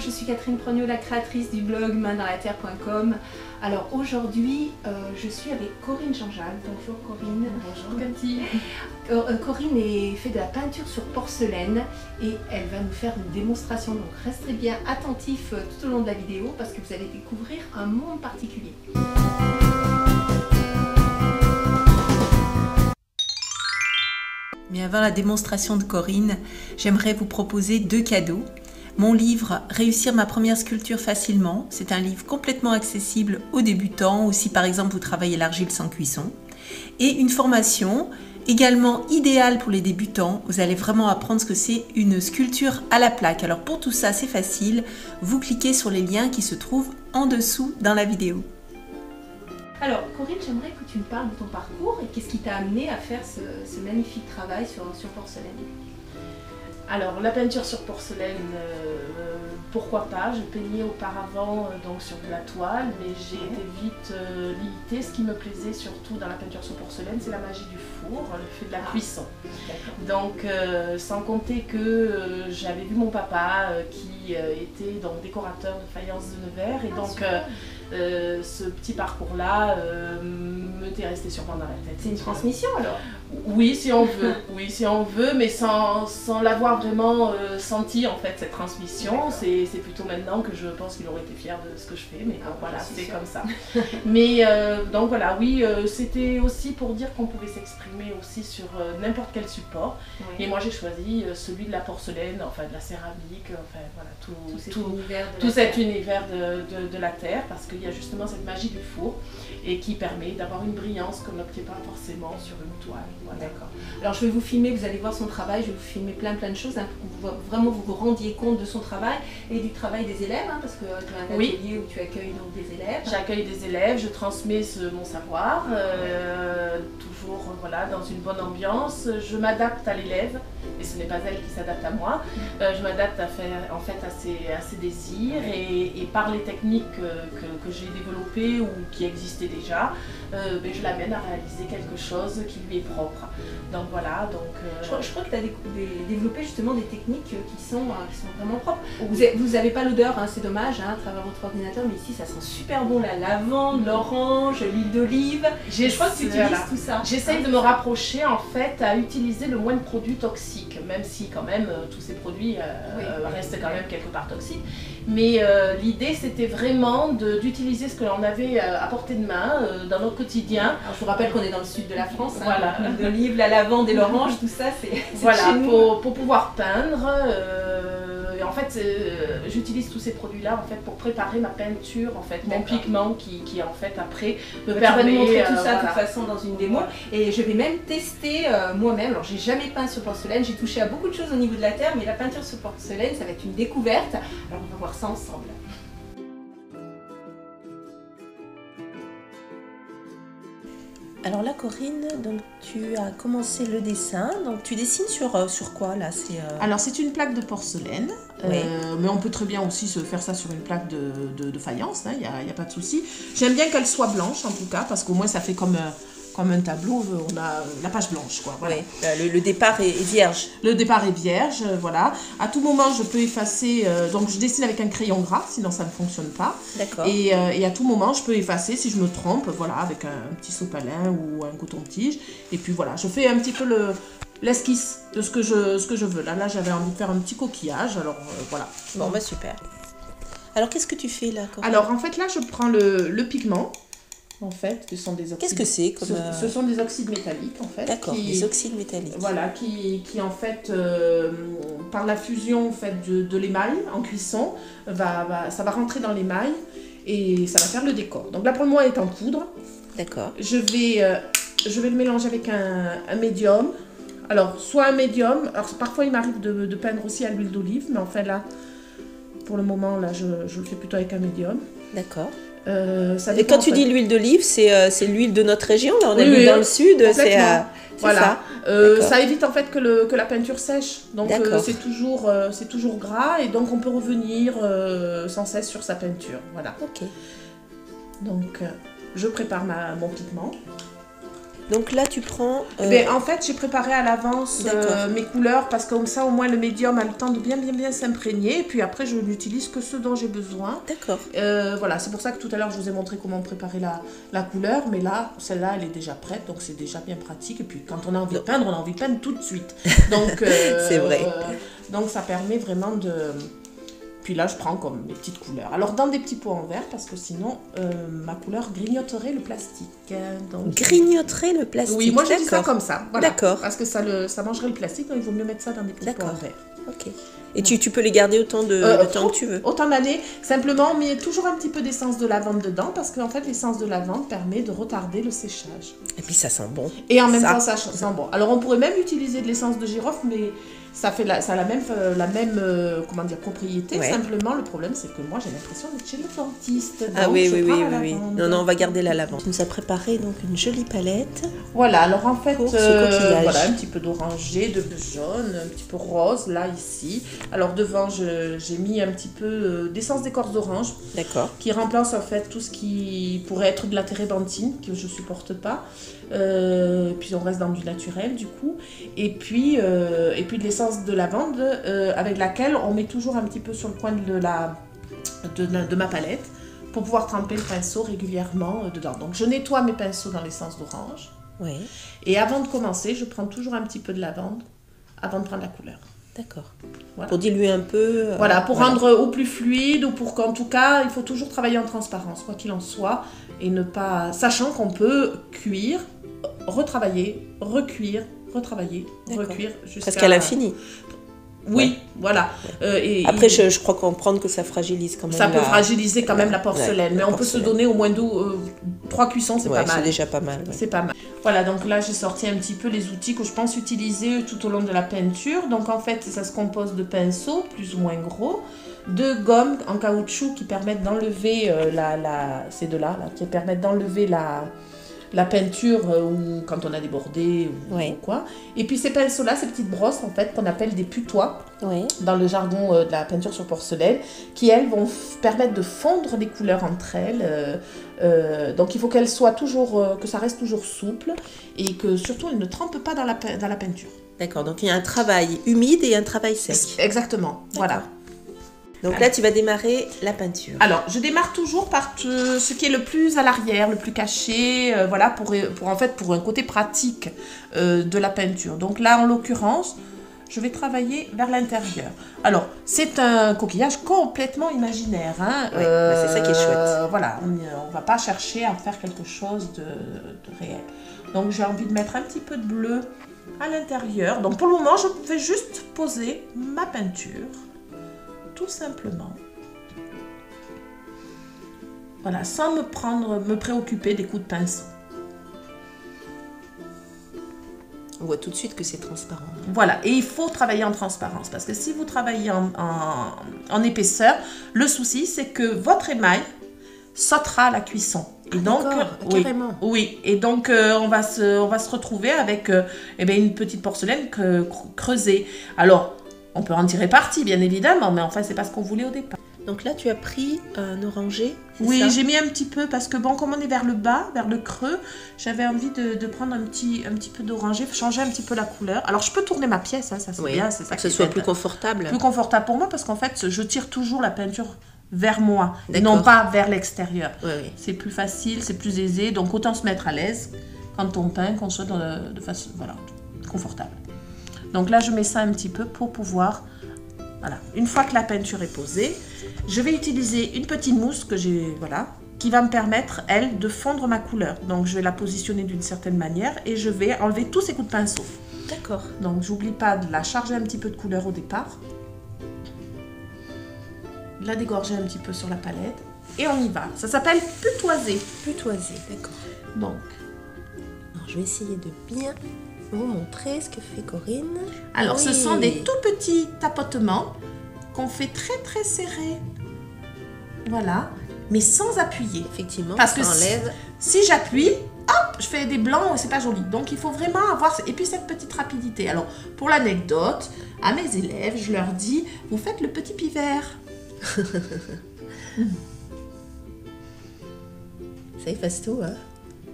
Je suis Catherine Prognot, la créatrice du blog maindanslatterre.com. Alors aujourd'hui, je suis avec Corinne Jean-Jacques. Bonjour Corinne. Bonjour Cathy. Corinne fait de la peinture sur porcelaine et elle va nous faire une démonstration. Donc restez bien attentifs tout au long de la vidéo parce que vous allez découvrir un monde particulier. Mais avant la démonstration de Corinne, j'aimerais vous proposer 2 cadeaux. Mon livre « Réussir ma première sculpture facilement », c'est un livre complètement accessible aux débutants, ou si par exemple vous travaillez l'argile sans cuisson. Et une formation également idéale pour les débutants, vous allez vraiment apprendre ce que c'est une sculpture à la plaque. Alors pour tout ça, c'est facile, vous cliquez sur les liens qui se trouvent en dessous dans la vidéo. Alors Corinne, j'aimerais que tu me parles de ton parcours et qu'est-ce qui t'a amené à faire ce magnifique travail sur porcelaine. Alors la peinture sur porcelaine, pourquoi pas, je peignais auparavant donc sur de la toile, mais j'ai été vite limitée. Ce qui me plaisait surtout dans la peinture sur porcelaine, c'est la magie du four, le fait de la cuisson. Donc sans compter que j'avais vu mon papa qui était donc décorateur de faïence de Nevers, et donc ce petit parcours-là m'était resté sûrement dans la tête. C'est une transmission alors? Oui, si on veut, oui, si on veut, mais sans l'avoir vraiment senti en fait cette transmission. C'est plutôt maintenant que je pense qu'il aurait été fier de ce que je fais, mais bon, voilà, c'est comme ça. Mais donc voilà, oui, c'était aussi pour dire qu'on pouvait s'exprimer aussi sur n'importe quel support. Oui. Et moi j'ai choisi celui de la porcelaine, enfin de la céramique, enfin voilà, tout cet univers de la terre, parce qu'il y a justement cette magie du four et qui permet d'avoir une brillance qu'on n'obtient pas forcément sur une toile. Voilà. D'accord. Alors je vais vous filmer, vous allez voir son travail, je vais vous filmer plein de choses hein, pour que vraiment vous vous rendiez compte de son travail et du travail des élèves, hein, parce que tu as un atelier où tu accueilles donc des élèves. J'accueille des élèves, je transmets mon savoir, toujours voilà, dans une bonne ambiance. Je m'adapte à l'élève et ce n'est pas elle qui s'adapte à moi. Je m'adapte en fait à ses désirs et par les techniques que j'ai développées ou qui existaient déjà, je l'amène à réaliser quelque chose qui lui est propre. Donc voilà, je crois que tu as développé justement des techniques qui sont vraiment propres. Vous n'avez pas l'odeur, hein, c'est dommage, hein, à travers votre ordinateur, mais ici ça sent super bon, la lavande, l'orange, l'huile d'olive. Je crois que tu utilises tout ça. J'essaye de me rapprocher en fait à utiliser le moins de produits toxiques, même si quand même tous ces produits restent quand même quelque part toxiques. Mais l'idée c'était vraiment d'utiliser ce que l'on avait à portée de main dans notre quotidien. Alors, je vous rappelle qu'on est dans le sud de la France, voilà. L'huile d'olive, la lavande et l'orange, tout ça c'est voilà, pour pouvoir peindre. Et en fait, j'utilise tous ces produits-là en fait pour préparer ma peinture, en fait, mon pigment qui en fait après me permet. Tu vas me montrer tout ça de toute façon dans une démo. Et je vais même tester moi-même. Alors j'ai jamais peint sur porcelaine, j'ai touché à beaucoup de choses au niveau de la terre, mais la peinture sur porcelaine, ça va être une découverte. Alors on va voir ça ensemble. Alors là Corinne, donc tu as commencé le dessin, donc tu dessines sur quoi là? Alors c'est une plaque de porcelaine, mais on peut très bien aussi se faire ça sur une plaque de faïence, il n'y a pas de souci. J'aime bien qu'elle soit blanche en tout cas, parce qu'au moins ça fait comme un tableau, on a la page blanche quoi. Voilà. Oui, le départ est vierge. Le départ est vierge, voilà. À tout moment je peux effacer, donc je dessine avec un crayon gras, sinon ça ne fonctionne pas. D'accord. Et à tout moment je peux effacer si je me trompe, voilà, avec un petit sopalin ou un coton-tige. Et puis voilà, je fais un petit peu l'esquisse de ce que je veux. Là j'avais envie de faire un petit coquillage, alors voilà. Bon bah super. Alors qu'est-ce que tu fais là, Corinne? Alors en fait là je prends le pigment. En fait, ce sont des oxydes. Qu'est-ce que c'est comme... Ce sont des oxydes métalliques, en fait. D'accord, des oxydes métalliques. Voilà, qui en fait, par la fusion en fait, de l'émail en cuisson, ça va rentrer dans l'émail et ça va faire le décor. Donc là, pour le moment, elle est en poudre. D'accord. Je vais le mélanger avec un médium. Alors, soit un médium. Alors, parfois, il m'arrive de peindre aussi à l'huile d'olive, mais en fait, là, pour le moment, là, je le fais plutôt avec un médium. D'accord. Et quand tu dis l'huile d'olive, c'est l'huile de notre région, là on habite dans le sud, c'est voilà. Ça évite en fait que la peinture sèche, donc c'est toujours gras et donc on peut revenir sans cesse sur sa peinture, voilà. Ok. Donc je prépare mon pigment. Donc là, tu prends... Mais en fait, j'ai préparé à l'avance mes couleurs parce que comme ça, au moins, le médium a le temps de bien s'imprégner. Et puis après, je n'utilise que ce dont j'ai besoin. D'accord. Voilà, c'est pour ça que tout à l'heure, je vous ai montré comment préparer la couleur. Mais là, celle-là, elle est déjà prête. Donc, c'est déjà bien pratique. Et puis, quand on a envie de peindre, on a envie de peindre tout de suite. Donc, c'est vrai. Donc, ça permet vraiment de... Puis là, je prends comme mes petites couleurs. Alors, dans des petits pots en verre, parce que sinon, ma couleur grignoterait le plastique. Donc, grignoterait le plastique. Oui, moi, je dis ça comme ça. Voilà. D'accord. Parce que ça mangerait le plastique, donc il vaut mieux mettre ça dans des petits pots en verre. Ok. Et tu peux les garder autant de temps que tu veux. Autant d'années. Simplement, on met toujours un petit peu d'essence de lavande dedans, parce qu'en fait, l'essence de lavande permet de retarder le séchage. Et puis, ça sent bon. Et en même temps, ça sent bon. Alors, on pourrait même utiliser de l'essence de girofle, mais... Ça a la même comment dire, propriété. Ouais. Simplement, le problème, c'est que moi, j'ai l'impression d'être chez le dentiste. Ah oui. Non, on va garder la lavande. Tu nous as préparé donc une jolie palette. Voilà, alors en fait, voilà, un petit peu d'oranger, de jaune, un petit peu rose, là, ici. Alors devant, j'ai mis un petit peu d'essence d'écorce d'orange. D'accord. Qui remplace en fait tout ce qui pourrait être de la térébenthine, que je supporte pas. Puis on reste dans du naturel, du coup. Et puis de l'essence de lavande avec laquelle on met toujours un petit peu sur le coin de ma palette pour pouvoir tremper le pinceau régulièrement dedans. Donc je nettoie mes pinceaux dans l'essence d'orange. Oui. Et avant de commencer, je prends toujours un petit peu de lavande avant de prendre la couleur. D'accord. Voilà. Pour diluer un peu. Voilà, pour rendre au plus fluide ou pour qu'en tout cas, il faut toujours travailler en transparence, quoi qu'il en soit, et ne pas... Sachant qu'on peut cuire, retravailler, recuire, retravailler, recuire jusqu'à... Parce qu'elle a fini. Oui, voilà. Après, je crois comprendre que ça fragilise quand même. Ça peut fragiliser quand même la porcelaine, mais on peut se donner au moins 3 cuissons, c'est pas mal. C'est déjà pas mal. Ouais. C'est pas mal. Voilà, donc là, j'ai sorti un petit peu les outils que je pense utiliser tout au long de la peinture. Donc en fait, ça se compose de pinceaux, plus ou moins gros, de gommes en caoutchouc qui permettent d'enlever ces deux-là, qui permettent d'enlever la peinture ou quand on a débordé ou quoi. Et puis ces pinceaux-là, ces petites brosses en fait qu'on appelle des putois dans le jargon de la peinture sur porcelaine, qui elles vont permettre de fondre les couleurs entre elles. Donc il faut qu'elles soient toujours, que ça reste toujours souple et que surtout elles ne trempent pas dans la peinture. D'accord, donc il y a un travail humide et un travail sec. Exactement, voilà. Donc là, tu vas démarrer la peinture. Alors, je démarre toujours par ce qui est le plus à l'arrière, le plus caché, voilà, pour un côté pratique de la peinture. Donc là, en l'occurrence, je vais travailler vers l'intérieur. Alors, c'est un coquillage complètement imaginaire. Hein, c'est ça qui est chouette. Voilà, on ne va pas chercher à faire quelque chose de réel. Donc, j'ai envie de mettre un petit peu de bleu à l'intérieur. Donc, pour le moment, je vais juste poser ma peinture. Tout simplement. Voilà, sans me préoccuper des coups de pinceau. On voit tout de suite que c'est transparent. Voilà, et il faut travailler en transparence parce que si vous travaillez en épaisseur, le souci c'est que votre émail sautera à la cuisson. Et donc, carrément. Oui, et donc on va se retrouver avec une petite porcelaine creusée. Alors, on peut en tirer parti, bien évidemment, mais enfin, c'est pas ce qu'on voulait au départ. Donc là, tu as pris un orangé, oui, j'ai mis un petit peu, parce que bon, comme on est vers le bas, vers le creux, j'avais envie de prendre un petit peu d'orangé, changer un petit peu la couleur. Alors, je peux tourner ma pièce, hein, ça c'est bien, c'est ça que ce soit plus confortable. Plus confortable pour moi, parce qu'en fait, je tire toujours la peinture vers moi, et non pas vers l'extérieur. Oui. C'est plus facile, c'est plus aisé, donc autant se mettre à l'aise quand on peint, qu'on soit de façon confortable. Donc là, je mets ça un petit peu pour pouvoir... Voilà. Une fois que la peinture est posée, je vais utiliser une petite mousse que j'ai, qui va me permettre, elle, de fondre ma couleur. Donc, je vais la positionner d'une certaine manière et je vais enlever tous ces coups de pinceau. D'accord. Donc, j'oublie pas de la charger un petit peu de couleur au départ. La dégorger un petit peu sur la palette. Et on y va. Ça s'appelle putoiser. Putoiser, d'accord. Donc, alors, je vais essayer de bien... vous montrer ce que fait Corinne. Alors, ce sont des tout petits tapotements qu'on fait très très serrés. Voilà, mais sans appuyer. Effectivement, parce que si j'appuie, hop, je fais des blancs et c'est pas joli. Donc, il faut vraiment avoir... Et puis, cette petite rapidité. Alors, pour l'anecdote, à mes élèves, je leur dis, vous faites le petit pivert. Ça efface tout, hein?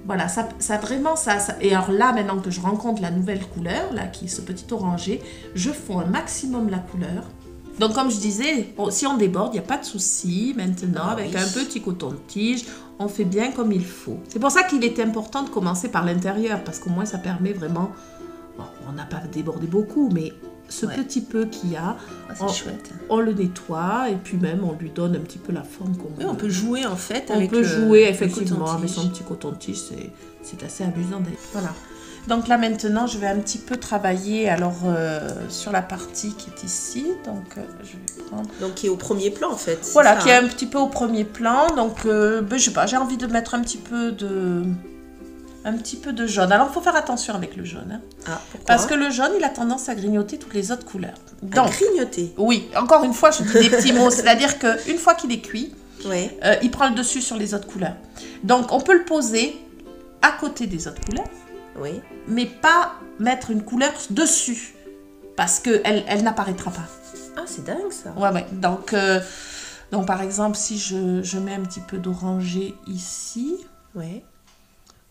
Voilà, ça vraiment, ça... Et alors là, maintenant que je rencontre la nouvelle couleur, là, qui est ce petit orangé, je fonds un maximum la couleur. Donc comme je disais, si on déborde, il n'y a pas de souci. Maintenant, avec un petit coton-tige, on fait bien comme il faut. C'est pour ça qu'il est important de commencer par l'intérieur, parce qu'au moins ça permet vraiment... Bon, on n'a pas débordé beaucoup, mais ce petit peu qu'il y a, on le nettoie et puis même on lui donne un petit peu la forme qu'on veut. Oui, on peut jouer en fait avec effectivement avec son petit coton-tige, c'est assez amusant d'ailleurs. Voilà. Donc là maintenant je vais un petit peu travailler alors sur la partie qui est ici, donc je vais prendre... Donc qui est au premier plan en fait. Voilà, qui est un petit peu au premier plan, donc je sais pas, j'ai envie de mettre un petit peu de jaune. Alors il faut faire attention avec le jaune, hein. Ah, pourquoi? Parce que le jaune il a tendance à grignoter toutes les autres couleurs. Donc, à grignoter? Oui, encore une fois je dis des petits mots, c'est-à-dire qu'une fois qu'il est cuit, ouais. Il prend le dessus sur les autres couleurs. Donc on peut le poser à côté des autres couleurs. Oui. Mais pas mettre une couleur dessus, parce qu'elle n'apparaîtra pas. Ah, c'est dingue ça. Ouais. Donc par exemple, si je mets un petit peu d'orangé ici, ouais.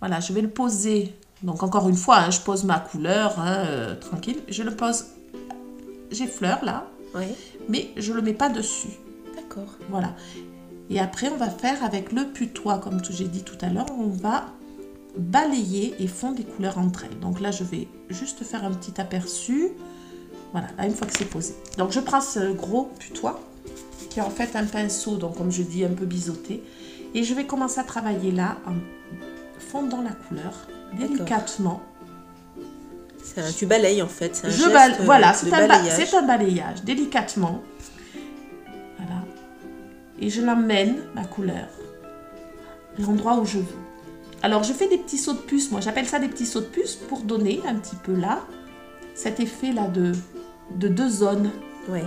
Voilà, je vais le poser. Donc encore une fois, hein, je pose ma couleur, hein, tranquille. Je le pose, j'effleure là, ouais. Mais je ne le mets pas dessus. D'accord. Voilà. Et après, on va faire avec le putois, comme j'ai dit tout à l'heure, on va balayer et fondre les couleurs entre elles. Donc là, je vais juste faire un petit aperçu. Voilà, là, une fois que c'est posé. Donc, je prends ce gros putois, qui est en fait un pinceau, donc comme je dis, un peu biseauté. Et je vais commencer à travailler là, en fondant la couleur, délicatement. Tu balayes en fait, c'est un geste voilà, de balayage. C'est un balayage, délicatement. Voilà. Et je l'emmène, ma couleur, à l'endroit où je veux. Alors, je fais des petits sauts de puce. Moi, j'appelle ça des petits sauts de puce pour donner un petit peu là, cet effet-là de deux zones. Oui.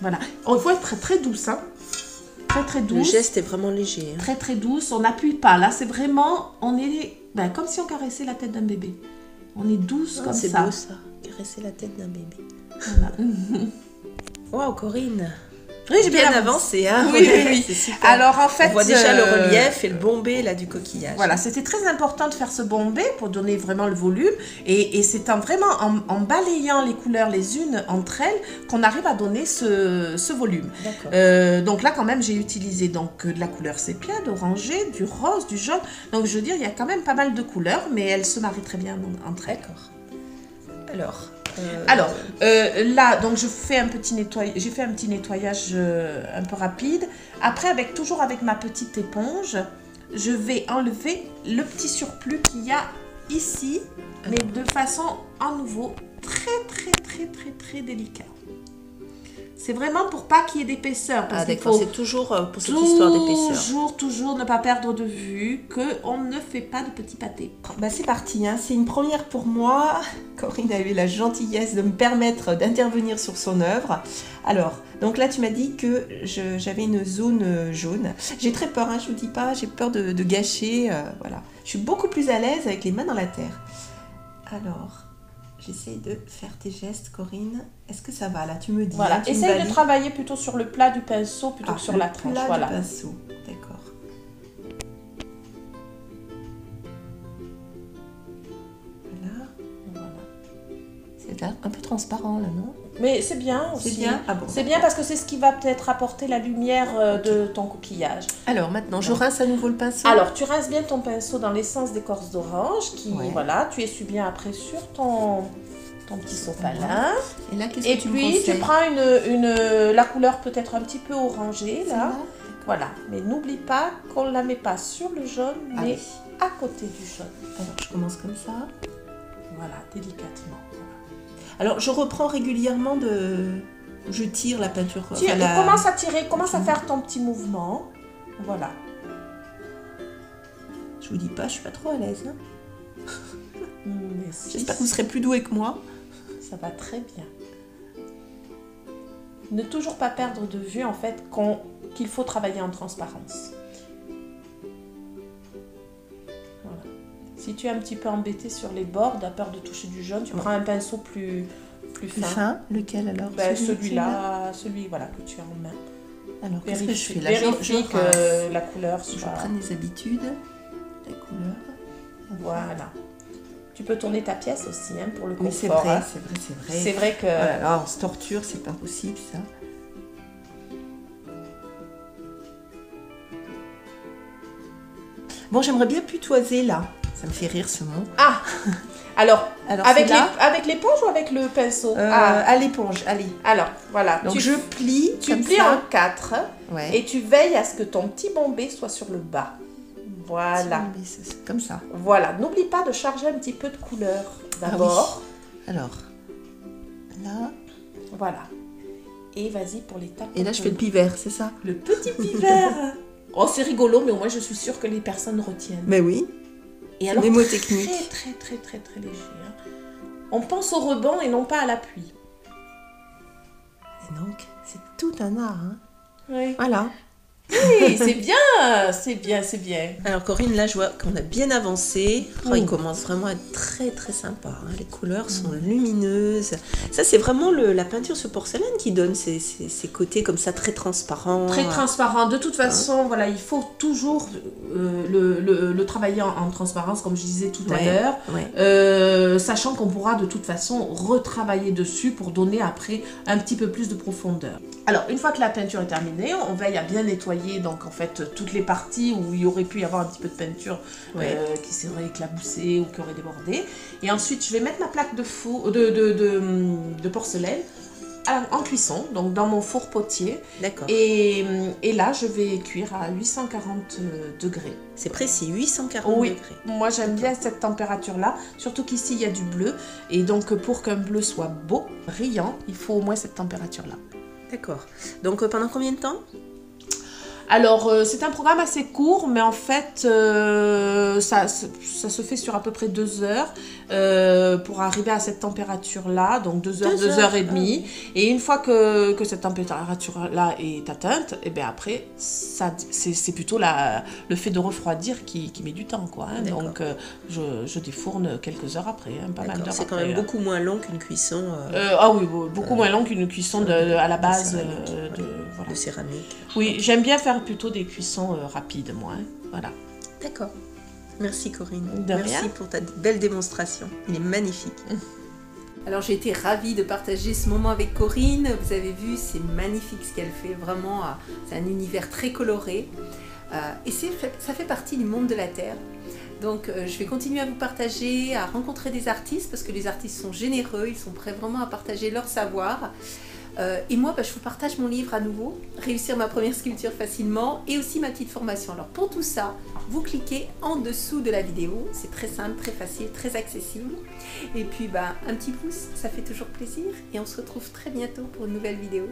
Voilà. Il faut être très, très douce. Hein. Très, très douce. Le geste est vraiment léger. Hein. Très, très douce. On n'appuie pas. Là, c'est vraiment... On est comme si on caressait la tête d'un bébé. On est douce comme ça. C'est beau, ça. Caresser la tête d'un bébé. Voilà. Waouh, Corinne. Oui, j'ai bien avancé, hein. Oui. C'est super. Alors en fait, on voit déjà le relief et le bombé là du coquillage. Voilà, c'était très important de faire ce bombé pour donner vraiment le volume. Et c'est vraiment en balayant les couleurs les unes entre elles qu'on arrive à donner ce volume. Donc là, quand même, j'ai utilisé donc de la couleur sépia, d'orangé, du rose, du jaune. Donc je veux dire, il y a quand même pas mal de couleurs, mais elles se marient très bien entre elles. D'accord. Là, donc j'ai fait un petit nettoyage un peu rapide. Après, toujours avec ma petite éponge, je vais enlever le petit surplus qu'il y a ici, mais de façon à nouveau très délicate. C'est vraiment pour pas qu'il y ait d'épaisseur. D'accord, c'est toujours pour cette histoire d'épaisseur. Toujours ne pas perdre de vue qu'on ne fait pas de petits pâtés. C'est parti, hein. C'est une première pour moi. Corinne a eu la gentillesse de me permettre d'intervenir sur son œuvre. Alors, donc là tu m'as dit que j'avais une zone jaune. J'ai très peur, hein, je vous dis pas, j'ai peur de gâcher. Voilà. Je suis beaucoup plus à l'aise avec les mains dans la terre. Alors... J'essaye de faire tes gestes, Corinne. Est-ce que ça va là? Tu me dis. Voilà. Hein, essaye de travailler plutôt sur le plat du pinceau plutôt que sur la tranche. Le plat du pinceau, d'accord. Voilà. C'est un peu transparent là, non? Mais c'est bien aussi. C'est bien. Ah bon. C'est bien parce que c'est ce qui va peut-être apporter la lumière de ton coquillage. Alors maintenant, je rince à nouveau le pinceau. Alors, tu rinces bien ton pinceau dans l'essence d'écorce d'orange voilà, tu essuies bien après sur ton petit sopalin. Et là, qu'est-ce que tu me conseilles? Et puis, tu prends la couleur peut-être un petit peu orangée, là. Voilà. Mais n'oublie pas qu'on ne la met pas sur le jaune, mais à côté du jaune. Alors, je commence comme ça. Voilà, délicatement. Alors, je reprends régulièrement je tire la peinture. Commence à tirer, commence à faire ton petit mouvement. Voilà. Je vous dis pas, je suis pas trop à l'aise. Hein. J'espère que vous serez plus doué que moi. Ça va très bien. Ne toujours pas perdre de vue, en fait, qu'il faut travailler en transparence. Voilà. Si tu es un petit peu embêté sur les bords, tu as peur de toucher du jaune, tu prends un pinceau plus fin. Lequel alors? Celui-là, voilà, que tu as en main. Alors, qu'est-ce que je fais là? Vérifie que la couleur soit... Je prends les habitudes. La Voilà. Tu peux tourner ta pièce aussi hein, pour le confort. Oui, c'est vrai, hein. c'est vrai, c'est vrai. C'est vrai que... Oh là là, on se torture, c'est pas possible ça. Bon, j'aimerais bien putoiser là. Ça me fait rire ce mot. Ah Alors avec c'est l'éponge ou avec le pinceau à l'éponge, allez. Alors, voilà. Donc je plie Tu comme plies ça. en 4 Ouais. et tu veilles à ce que ton petit bombé soit sur le bas. Voilà. C'est comme ça. Voilà. N'oublie pas de charger un petit peu de couleur d'abord. Alors, là. Voilà. Et vas-y pour l'étape. Et là, je fais le pivert, c'est ça? le petit pivert. Oh, c'est rigolo, mais au moins je suis sûre que les personnes retiennent. Mais oui. Et alors, mnémotechnique. très léger. hein. On pense au rebond et non pas à l'appui. Et donc, c'est tout un art. Hein. Oui. Voilà. Oui, c'est bien, c'est bien. Alors Corinne, là je vois qu'on a bien avancé. Oh, Oui. il commence vraiment à être très sympa. Hein. Les couleurs sont lumineuses. Ça c'est vraiment la peinture sur porcelaine qui donne ces côtés comme ça très transparents. Très transparent. De toute façon, voilà, il faut toujours le travailler en transparence, comme je disais tout à l'heure, sachant qu'on pourra de toute façon retravailler dessus pour donner après un petit peu plus de profondeur. Alors, une fois que la peinture est terminée, on veille à bien nettoyer donc en fait toutes les parties où il y aurait pu y avoir un petit peu de peinture qui serait éclaboussée ou qui aurait débordé. Et ensuite, je vais mettre ma plaque de porcelaine en cuisson, donc dans mon four potier. D'accord. Et là, je vais cuire à 840 degrés. C'est précis, 840 Oui, degrés. moi j'aime bien cette température-là, surtout qu'ici il y a du bleu. Et donc pour qu'un bleu soit beau, brillant, il faut au moins cette température-là. D'accord. Donc pendant combien de temps? Alors, c'est un programme assez court, mais en fait, ça se fait sur à peu près 2 heures pour arriver à cette température-là, donc 2 heures, 2 heures et demie. Et une fois que cette température-là est atteinte, et bien après, c'est plutôt le fait de refroidir qui met du temps, quoi. Hein. Donc, je défourne quelques heures après, hein, pas mal d'heures après. C'est quand même beaucoup moins long qu'une cuisson. Ah oui, beaucoup moins long qu'une cuisson à la base de céramique. Oui, j'aime bien faire plutôt des cuissons rapides, moi. Hein. Voilà. D'accord. Merci Corinne. De Merci rien. pour ta belle démonstration. Il est magnifique. Alors j'ai été ravie de partager ce moment avec Corinne. Vous avez vu, c'est magnifique ce qu'elle fait. Vraiment, c'est un univers très coloré. Et ça fait partie du monde de la Terre. Donc je vais continuer à vous partager, à rencontrer des artistes parce que les artistes sont généreux, ils sont prêts vraiment à partager leur savoir. Et moi, je vous partage mon livre à nouveau, Réussir ma première sculpture facilement, et aussi ma petite formation. Alors pour tout ça, vous cliquez en dessous de la vidéo, c'est très simple, très facile, très accessible. Et puis un petit pouce, ça fait toujours plaisir, et on se retrouve très bientôt pour une nouvelle vidéo.